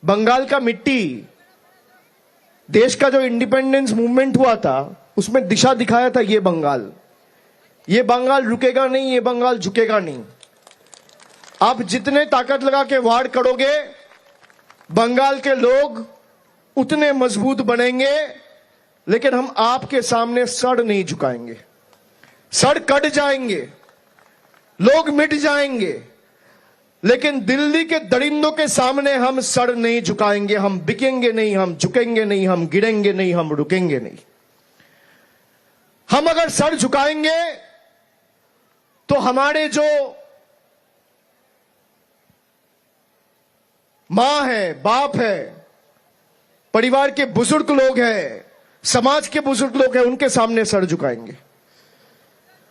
बंगाल का मिट्टी, देश का जो इंडिपेंडेंस मूवमेंट हुआ था उसमें दिशा दिखाया था ये बंगाल रुकेगा नहीं, ये बंगाल झुकेगा नहीं। आप जितने ताकत लगा के वार करोगे बंगाल के लोग उतने मजबूत बनेंगे, लेकिन हम आपके सामने सर नहीं झुकाएंगे। सर कट जाएंगे, लोग मिट जाएंगे, लेकिन दिल्ली के दरिंदों के सामने हम सर नहीं झुकाएंगे। हम बिकेंगे नहीं, हम झुकेंगे नहीं, हम गिरेंगे नहीं, हम रुकेंगे नहीं। हम अगर सर झुकाएंगे तो हमारे जो मां है, बाप है, परिवार के बुजुर्ग लोग हैं, समाज के बुजुर्ग लोग हैं, उनके सामने सर झुकाएंगे।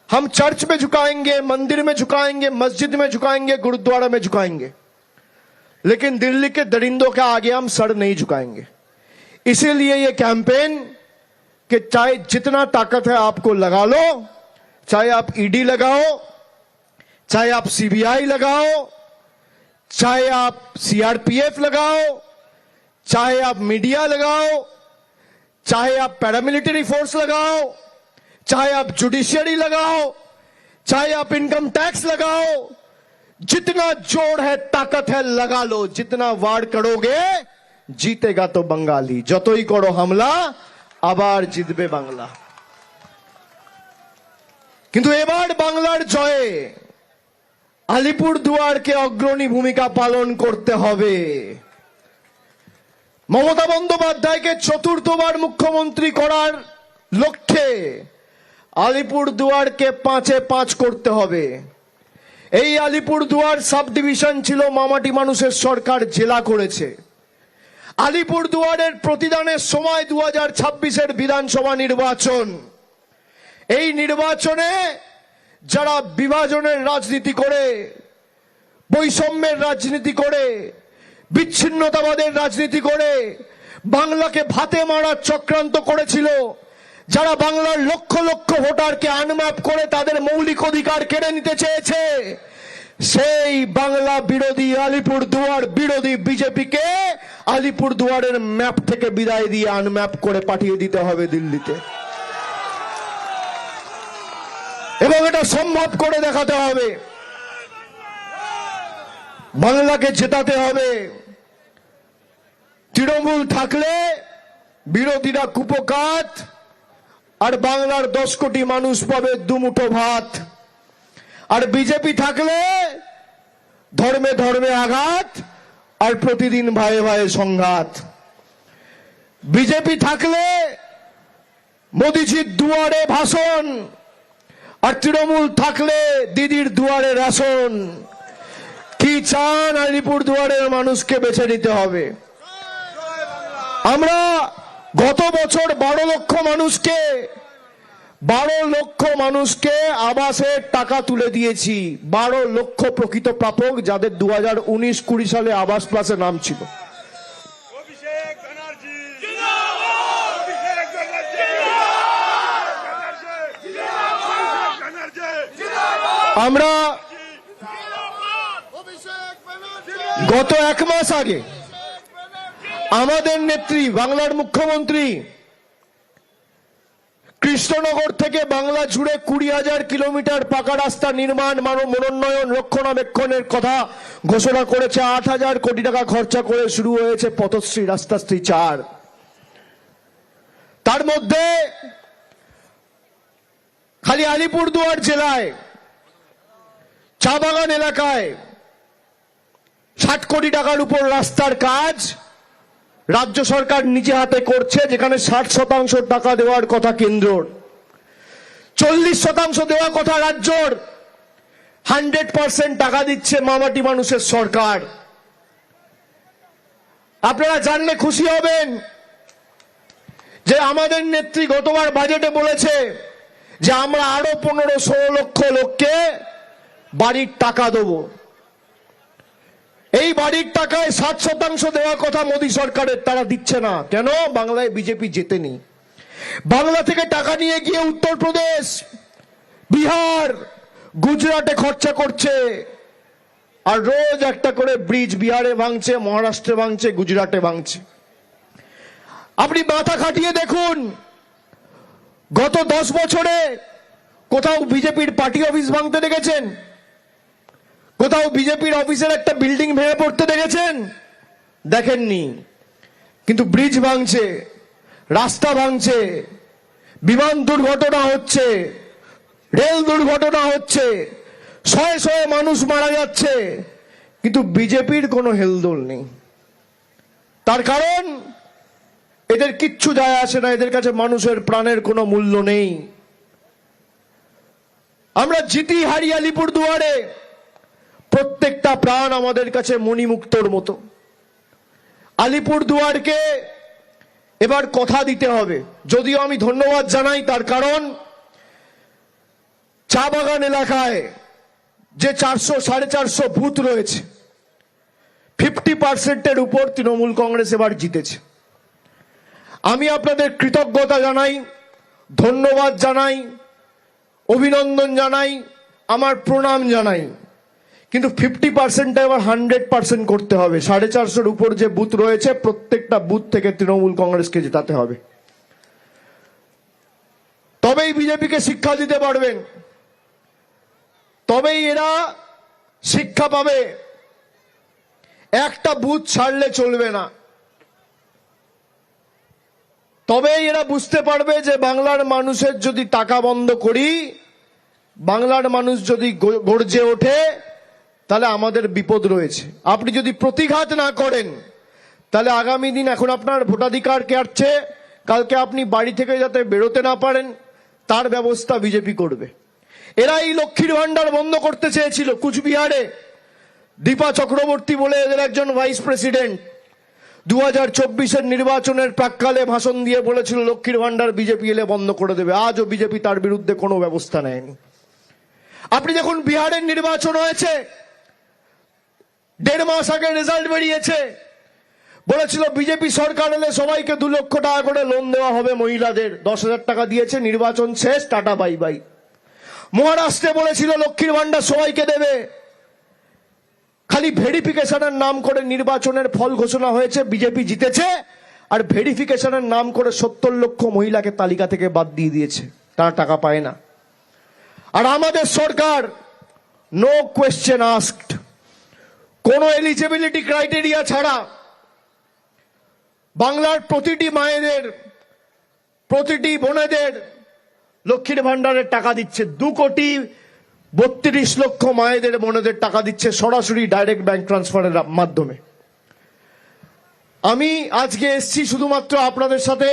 हम चर्च में झुकाएंगे, मंदिर में झुकाएंगे, मस्जिद में झुकाएंगे, गुरुद्वारा में झुकाएंगे, लेकिन दिल्ली के दरिंदों के आगे हम सर नहीं झुकाएंगे। इसीलिए ये कैंपेन कि चाहे जितना ताकत है आपको लगा लो, चाहे आप ईडी लगाओ, चाहे आप सीबीआई लगाओ, चाहे आप सीआरपीएफ लगाओ, चाहे आप मीडिया लगाओ, चाहे आप पैरामिलिट्री फोर्स लगाओ, चाहे आप जुडिशियरी लगाओ, चाहे आप इनकम टैक्स लगाओ, जितना जोर है, ताकत है, लगा लो। जितना वार करोगे जीतेगा तो बंगाली। যতই করো হামলা আবার জিতবে বাংলা। কিন্তু এবার বাংলার জয়ে আলিপুরদুয়ারকে অগ্রণী ভূমিকা পালন করতে হবে। মমতা বন্দ্যোপাধ্যায়কে চতুর্থবার মুখ্যমন্ত্রী করার লক্ষ্যে আলিপুরদুয়ারকে 5-এ 5 করতে হবে। এই আলিপুরদুয়ার সাব ডিভিশন ছিল, মামাটি মানুষের সরকার জেলা করেছে। আলিপুরদুয়ারের প্রতিদানের সময় 2026-এর বিধানসভা নির্বাচন। এই নির্বাচনে যারা বিভাজনের রাজনীতি করে, বৈষম্যের রাজনীতি করে, বিচ্ছিন্নতাবাদের রাজনীতি করে, বাংলাকে ভাতে মারার চক্রান্ত করেছিল, যারা বাংলার লক্ষ লক্ষ ভোটারকে আনম্যাপ করে তাদের মৌলিক অধিকার কেড়ে নিতে চেয়েছে, সেই বাংলা বিরোধী, আলিপুরদুয়ার বিরোধী বিজেপিকে আলিপুরদুয়ারের ম্যাপ থেকে বিদায় দিয়ে আনম্যাপ করে পাঠিয়ে দিতে হবে দিল্লিতে, এবং এটা সম্ভব করে দেখাতে হবে। বাংলাকে জেতাতে হবে। তৃণমূল থাকলে বিরোধীরা কুপোকাত, আর বাংলার 10 কোটি মানুষ পাবে দুমুঠো ভাত। আর বিজেপি থাকলে ধর্মে ধর্মে আঘাত আর প্রতিদিন ভাইয়ে ভাইয়ে সংঘাত। বিজেপি থাকলে মোদিজির দুয়ারে ভাষণ, আর তৃণমূল থাকলে দিদির দুয়ারে রেশন। কি চান? আলিপুরদুয়ারের মানুষকে বেছে নিতে হবে। আমরা গত বছর 12 লক্ষ মানুষকে আবাসের টাকা তুলে দিয়েছি। 12 লক্ষ প্রকৃত প্রাপক, যাদের 2019-20 সালে আবাস প্লাসে নাম ছিল। আমরা গত 1 মাস আগে আমাদের নেত্রী, বাংলার মুখ্যমন্ত্রী, কৃষ্ণনগর থেকে বাংলা জুড়ে 20,000 কিলোমিটার পাকা রাস্তা নির্মাণ, মনোন্নয়ন, রক্ষণাবেক্ষণের কথা ঘোষণা করেছে। 8,000 কোটি টাকা খরচা করে শুরু হয়েছে পথশ্রী, রাস্তাশ্রী 4। তার মধ্যে খালি আলিপুরদুয়ার জেলায় চা বাগান এলাকায় 60 কোটি টাকার উপর রাস্তার কাজ রাজ্য সরকার নিজে হাতে করছে, যেখানে 60% টাকা দেওয়ার কথা কেন্দ্রর, 40% দেওয়ার কথা রাজ্যর। 100% টাকা দিচ্ছে মামাটি মানুষের সরকার। আপনারা জানলে খুশি হবেন যে আমাদের নেত্রী গতবার বাজেটে বলেছে যে আমরা আরো 15-16 লক্ষ লোককে বাড়ির টাকা দেবো। এই বাড়ির টাকায় 60% দেওয়ার কথা মোদী সরকারের, তারা দিচ্ছে না। কেন? বাংলায় বিজেপি জেতেনি। বাংলা থেকে টাকা নিয়ে গিয়ে উত্তরপ্রদেশ, বিহার, গুজরাটে খরচা করছে। আর রোজ একটা করে ব্রিজ বিহারে ভাঙছে, মহারাষ্ট্রে ভাঙছে, গুজরাটে ভাঙছে। আপনি মাথা খাটিয়ে দেখুন, গত 10 বছরে কোথাও বিজেপির পার্টি অফিস ভাঙতে দেখেছেন? কোথাও বিজেপির অফিসের একটা বিল্ডিং ভেঙে পড়তে দেখেছেন? দেখেননি। কিন্তু ব্রিজ ভাঙছে, রাস্তা ভাঙছে, বিমান দুর্ঘটনা হচ্ছে, রেল দুর্ঘটনা হচ্ছে, শয়ে শয়ে মানুষ মারা যাচ্ছে, কিন্তু বিজেপির কোনো হেলদোল নেই। তার কারণ এদের কিচ্ছু যায় আসে না, এদের কাছে মানুষের প্রাণের কোনো মূল্য নেই। আমরা জিতি হারি আলিপুরদুয়ারে, প্রত্যেকটা প্রাণ আমাদের কাছে মণিমুক্তর মতো। আলিপুরদুয়ারকে এবার কথা দিতে হবে, যদিও আমি ধন্যবাদ জানাই, তার কারণ চা বাগান এলাকায় যে 400-450 বুথ রয়েছে, 50%-এর উপর তৃণমূল কংগ্রেস এবার জিতেছে। আমি আপনাদের কৃতজ্ঞতা জানাই, ধন্যবাদ জানাই, অভিনন্দন জানাই, আমার প্রণাম জানাই। কিন্তু 50%টা এবার 100% করতে হবে। 450-এর উপর যে বুথ রয়েছে, প্রত্যেকটা বুথ থেকে তৃণমূল কংগ্রেসকে জেতাতে হবে। তবেই বিজেপিকে শিক্ষা দিতে পারবেন, তবেই এরা শিক্ষা পাবে। একটা বুথ ছাড়লে চলবে না, তবেই এরা বুঝতে পারবে যে বাংলার মানুষের যদি টাকা বন্ধ করি, বাংলার মানুষ যদি গর্জে ওঠে, তাহলে আমাদের বিপদ রয়েছে। আপনি যদি প্রতিঘাত না করেন, তাহলে আগামী দিন, এখন আপনার ভোটাধিকার কাটছে, কালকে আপনি বাড়ি থেকে যাতে বেরোতে না পারেন, তার ব্যবস্থা বিজেপি করবে। এরা এই লক্ষ্মীর ভান্ডার বন্ধ করতে চেয়েছিল কুচবিহারে। দীপা চক্রবর্তী বলে এদের একজন ভাইস প্রেসিডেন্ট 2024-এর নির্বাচনের প্রাক্কালে ভাষণ দিয়ে বলেছিল লক্ষ্মীর ভান্ডার বিজেপি এলে বন্ধ করে দেবে। আজও বিজেপি তার বিরুদ্ধে কোনো ব্যবস্থা নেয়নি। আপনি দেখুন, বিহারের নির্বাচন হয়েছে, 1.5 মাস আগে রেজাল্ট বেরিয়েছে, বলেছিল বিজেপি সরকার এলে সবাইকে 2 লক্ষ টাকা করে লোন দেওয়া হবে, মহিলাদের 10,000 টাকা দিয়েছে, নির্বাচন শেষ, টাটা বাই বাই। মহারাষ্ট্রে বলেছিল লক্ষ্মীর ভান্ডার সবাইকে দেবে, খালি ভেরিফিকেশনের নাম করে নির্বাচনের ফল ঘোষণা হয়েছে, বিজেপি জিতেছে, আর ভেরিফিকেশনের নাম করে 70 লক্ষ মহিলাকে তালিকা থেকে বাদ দিয়ে দিয়েছে, তারা টাকা পায় না। আর আমাদের সরকার নো কোয়েশ্চেন আস্কড, কোন এলিজিবিলিটি ক্রাইটেরিয়া ছাড়া বাংলার প্রতিটি মায়েদের, প্রতিটি বোনেদের লক্ষ্মীর ভান্ডারের টাকা দিচ্ছে। 2,32,00,000 মায়েদের বোনেদের টাকা দিচ্ছে সরাসরি ডাইরেক্ট ব্যাংক ট্রান্সফারের মাধ্যমে। আমি আজকে এসছি শুধুমাত্র আপনাদের সাথে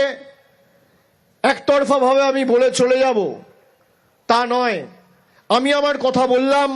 একতরফা ভাবে আমি বলে চলে যাব তা নয়। আমি আমার কথা বললাম,